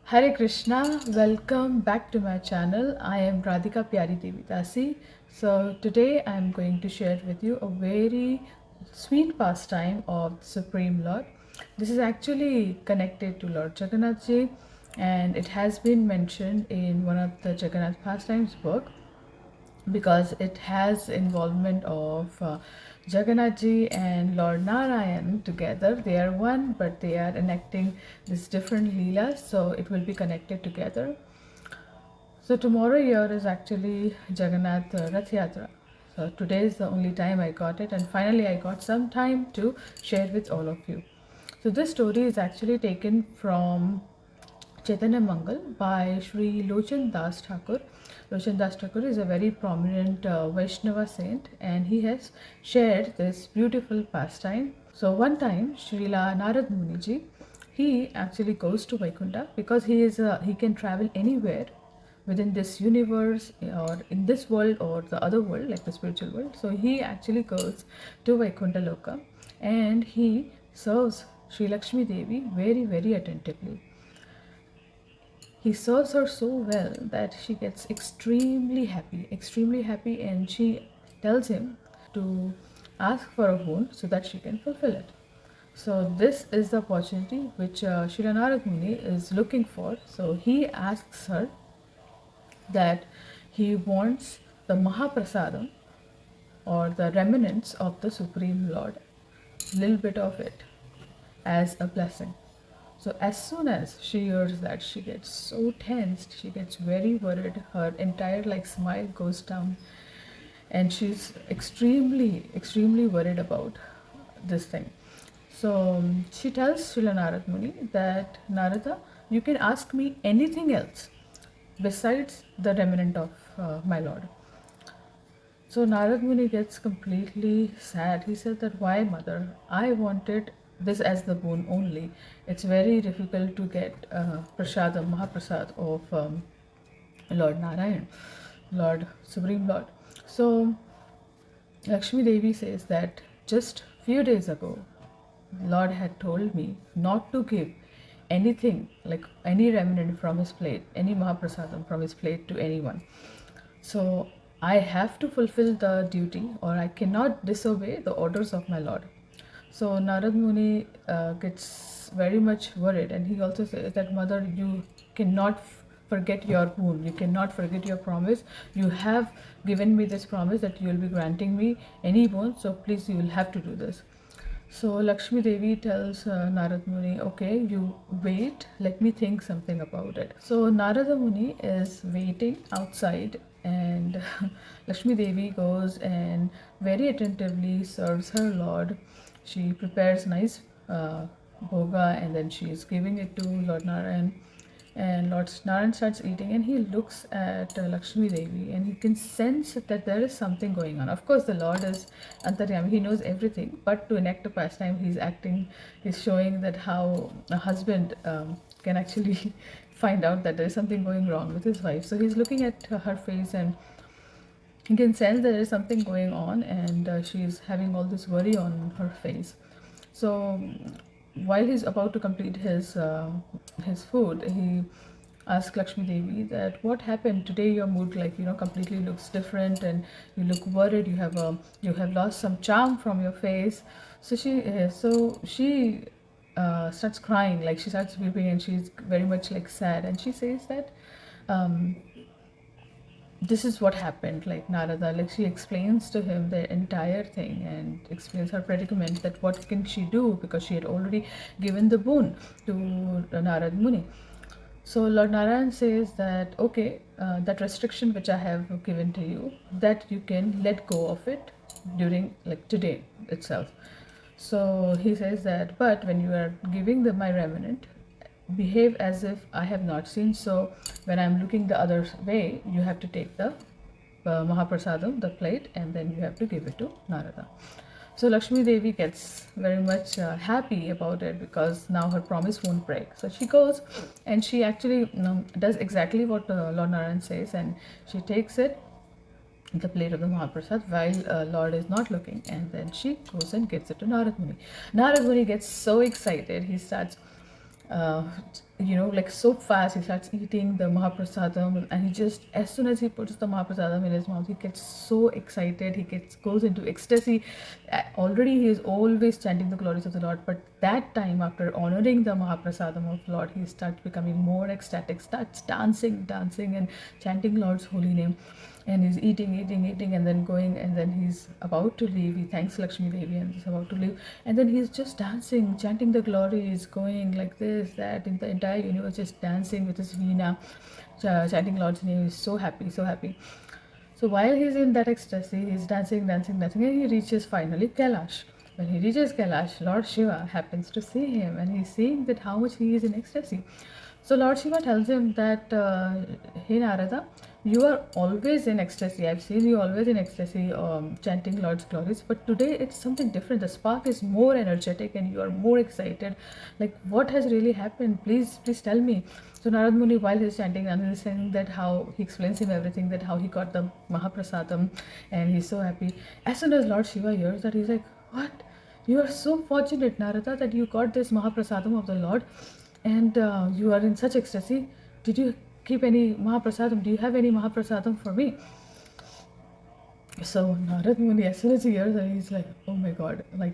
Hare Krishna, welcome back to my channel. I am Radhika Piyari Devidasi. So today I am going to share with you a very sweet pastime of the Supreme Lord. This is actually connected to Lord Jagannath ji, and it has been mentioned in one of the Jagannath pastimes book because it has involvement of Jagannath ji and Lord Narayan together. They are one, but they are enacting this different leelas, so it will be connected together. So tomorrow here is actually Jagannath Rath Yatra. So today is the only time I got it, and finally I got some time to share with all of you. So this story is actually taken from Caitanya Mangal by Sri Lochan Das Thakur. Lochan Das Thakur is a very prominent Vaishnava saint, and he has shared this beautiful pastime. So one time, Srila Narad Muniji, he actually goes to Vaikunta because he can travel anywhere within this universe or in this world or the other world, like the spiritual world. So he actually goes to Vaikunta Loka and he serves Sri Lakshmi Devi very, very attentively. He serves her so well that she gets extremely happy, and she tells him to ask for a boon so that she can fulfill it. So this is the opportunity which Srila Narad Muni is looking for. So he asks her that he wants the Mahaprasadam or the remnants of the Supreme Lord, little bit of it, as a blessing. So as soon as she hears that, she gets so tensed, she gets very worried, her entire smile goes down, and she's extremely worried about this thing. So she tells Srila Narad Muni that, Narada, you can ask me anything else besides the remnant of my lord. So Narad Muni gets completely sad. He said that, why mother? I wanted this as the boon only. It's very difficult to get prasadam, Mahaprasad of Lord Narayan, Lord Supreme Lord. So Lakshmi Devi says that just few days ago, Lord had told me not to give anything, like any remnant from his plate, any Mahaprasadam from his plate to anyone. So I have to fulfill the duty, or I cannot disobey the orders of my Lord. So Narad Muni gets very much worried, and he also says that, mother, you cannot forget your boon, you cannot forget your promise. You have given me this promise that you will be granting me any boon, so please, you will have to do this. So Lakshmi Devi tells Narad Muni, okay, you wait, let me think something about it. So Narada Muni is waiting outside, and Lakshmi Devi goes and very attentively serves her lord. She prepares nice bhoga, and then she is giving it to Lord Narayan. And Lord Narayan starts eating, and he looks at Lakshmi Devi, and he can sense that there is something going on. Of course, the Lord is Antaryami, he knows everything, but to enact a pastime, he's showing that how a husband can actually find out that there is something going wrong with his wife. So he's looking at her face, and he can sense that there is something going on, and she's having all this worry on her face. So while he's about to complete his food, he asks Lakshmi Devi that, what happened today? Your mood, completely looks different, and you look worried. You have lost some charm from your face. So she starts crying, like she starts weeping, and she's very much sad, and she says that. This is what happened, like Narada, she explains to him the entire thing and explains her predicament, that what can she do, because she had already given the boon to Narad Muni. So Lord Narayan says that, okay, that restriction which I have given to you, that you can let go of it during today itself. So he says that, but when you are giving my remnant, behave as if I have not seen. So when I'm looking the other way, you have to take the Mahaprasadam, the plate, and then you have to give it to Narada. So Lakshmi Devi gets very much happy about it, because now her promise won't break. So she goes and she actually does exactly what Lord Narayan says, and she takes it, the plate of the Mahaprasad, while Lord is not looking, and then she goes and gives it to Narad Muni. Narad Muni gets so excited, he starts uh, like so fast. He starts eating the Mahaprasadam, and he just, as soon as he puts the Mahaprasadam in his mouth, he gets so excited. He goes into ecstasy. Already, he is always chanting the glories of the Lord, but that time, after honoring the Mahaprasadam of Lord, he starts becoming more ecstatic, starts dancing, and chanting Lord's holy name. And he's eating, and then going, and then he's about to leave. He thanks Lakshmi Devi and he's about to leave, and then he's just dancing, chanting the glories, going like this, that, in the entire universe, just dancing with his veena, chanting Lord's name. He's so happy, so happy. So while he's in that ecstasy, he's dancing, and he reaches finally Kailash. When he reaches Kailash, Lord Shiva happens to see him, and he's seeing that how much he is in ecstasy. So Lord Shiva tells him that, hey Narada, you are always in ecstasy. I've seen you always in ecstasy, chanting Lord's glories. But today it's something different. The spark is more energetic, and you are more excited. Like, what has really happened? Please tell me. So Narad Muni, while he's chanting, and he's saying that how he explains him everything, that how he got the Mahaprasadam, and he's so happy. As soon as Lord Shiva hears that, he's like, what? You are so fortunate, Narada, that you got this Mahaprasadam of the Lord, and you are in such ecstasy. Did you keep any Mahaprasadam? Do you have any Mahaprasadam for me? So Narad Muni, as soon as he hears that, he's like, oh my god, like,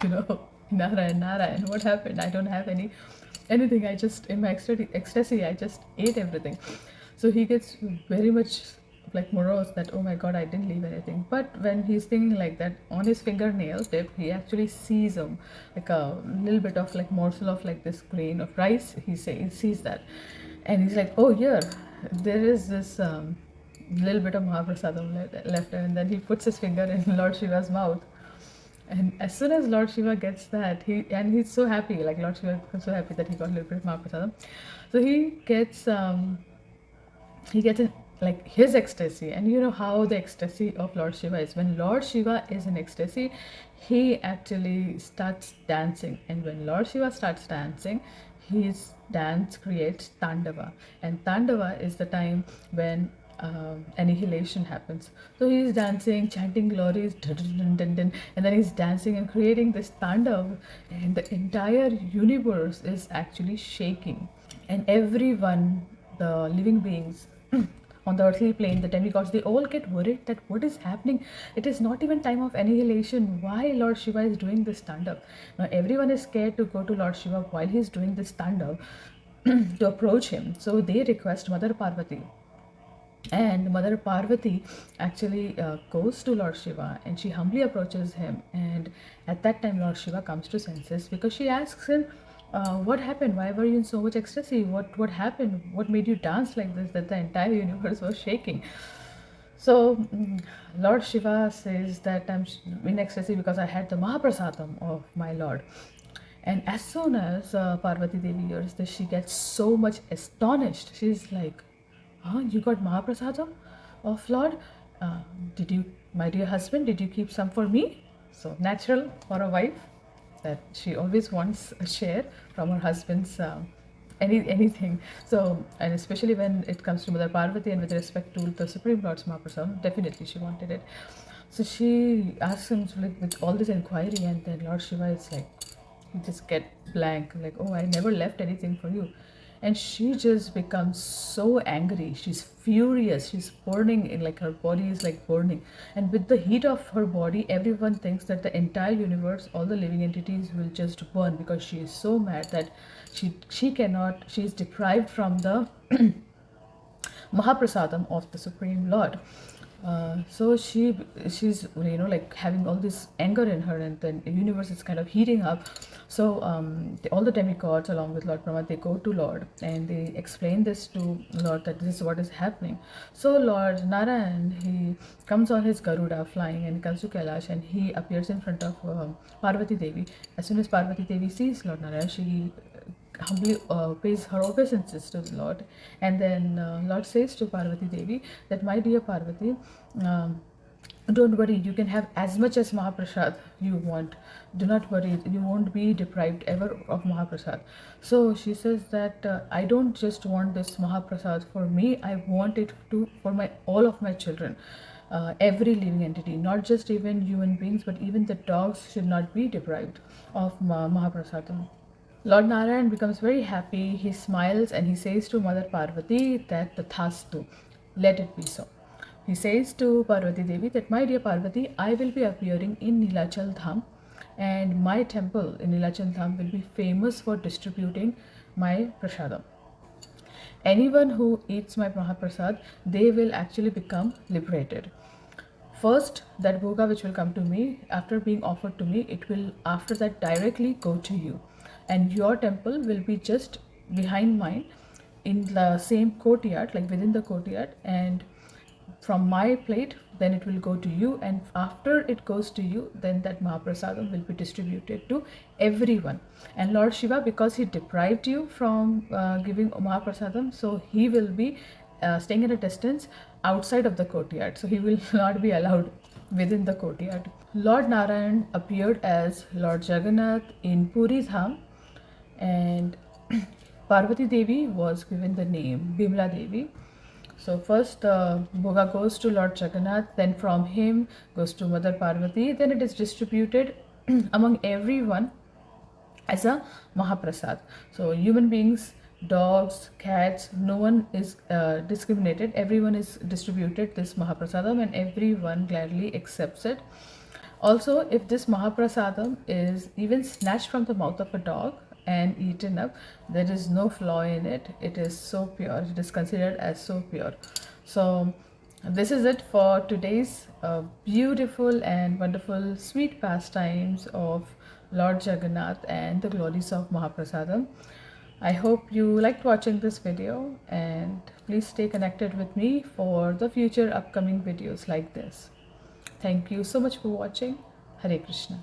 you know, Narayan, what happened? I don't have anything. I just, in my ecstasy, I just ate everything. So he gets very much like morose that, oh my god, I didn't leave anything. But when he's thinking like that, on his fingernail tip, he actually sees like a little bit of like morsel of like this grain of rice. He sees that, and he's like, oh, here, there is this little bit of Mahaprasadam left, and then he puts his finger in Lord Shiva's mouth. And as soon as Lord Shiva gets that, he's so happy, like Lord Shiva is so happy that he got a little bit of Mahaprasadam. So he gets in like his ecstasy. And you know how the ecstasy of Lord Shiva is. When Lord Shiva is in ecstasy, he actually starts dancing. And when Lord Shiva starts dancing, his dance creates Tandava. And Tandava is the time when annihilation happens. So he's dancing, chanting glories, and then he's dancing and creating this Tandav, and the entire universe is actually shaking. And everyone, the living beings on the earthly plane, the demigods, they all get worried that what is happening. It is not even time of annihilation. Why Lord Shiva is doing this Tandav? Now everyone is scared to go to Lord Shiva while he's doing this Tandav to approach him. So they request Mother Parvati. And Mother Parvati actually goes to Lord Shiva, and she humbly approaches him. And at that time, Lord Shiva comes to senses, because she asks him, what happened? Why were you in so much ecstasy? What happened? What made you dance like this, that the entire universe was shaking? So Lord Shiva says that I'm in ecstasy because I had the Mahaprasadam of my Lord. And as soon as Parvati Devi hears this, she gets so much astonished. She's like, huh, you got Mahaprasadam of Lord? Did you, my dear husband, did you keep some for me? So natural for a wife that she always wants a share from her husband's anything. So, and especially when it comes to Mother Parvati and with respect to the Supreme Lord's Mahaprasadam, definitely she wanted it. So she asks him like, with all this inquiry, and then Lord Shiva is like, he just get blank, like, oh, I never left anything for you. And she just becomes so angry. She's furious. She's burning, in like her body is like burning. And with the heat of her body, everyone thinks that the entire universe, all the living entities will just burn, because she is so mad that she is deprived from the Mahaprasadam of the Supreme Lord. So she's like having all this anger in her, and then the universe is kind of heating up. So all the demigods along with Lord Brahma, they go to Lord and they explain this to Lord, that this is what is happening. So Lord Narayan, he comes on his Garuda flying, and comes to Kailash, and he appears in front of Parvati Devi. As soon as Parvati Devi sees Lord Narayan, she humbly pays her obeisances to the Lord. And then Lord says to Parvati Devi that, my dear Parvati, don't worry, you can have as much as Mahaprasad you want. Do not worry, you won't be deprived ever of Mahaprasad. So she says that I don't just want this Mahaprasad for me, I want it for all of my children. Every living entity, not just even human beings, but even the dogs should not be deprived of Mahaprasadam. Lord Narayan becomes very happy. He smiles and he says to Mother Parvati that Tathastu, let it be so. He says to Parvati Devi that, my dear Parvati, I will be appearing in Nilachal Dham, and my temple in Nilachal Dham will be famous for distributing my prasadam. Anyone who eats my Mahaprasad, they will actually become liberated. First, that bhoga which will come to me, after being offered to me, it will after that directly go to you. And your temple will be just behind mine in the same courtyard, like within the courtyard. And from my plate, then it will go to you. And after it goes to you, then that Mahaprasadam will be distributed to everyone. And Lord Shiva, because he deprived you from giving Mahaprasadam, so he will be staying at a distance outside of the courtyard. So he will not be allowed within the courtyard. Lord Narayan appeared as Lord Jagannath in Puri Dham, and Parvati Devi was given the name Bimla Devi. So first bhoga goes to Lord Jagannath, then from him goes to Mother Parvati, then it is distributed among everyone as a Mahaprasad. So human beings, dogs, cats, no one is discriminated. Everyone is distributed this Mahaprasadam and everyone gladly accepts it. Also, if this Mahaprasadam is even snatched from the mouth of a dog and eaten up, there is no flaw in it. It is so pure. It is considered as so pure. So this is it for today's beautiful and wonderful sweet pastimes of Lord Jagannath and the glories of Mahaprasadam. I hope you liked watching this video, and please stay connected with me for the future upcoming videos like this. Thank you so much for watching. Hare Krishna.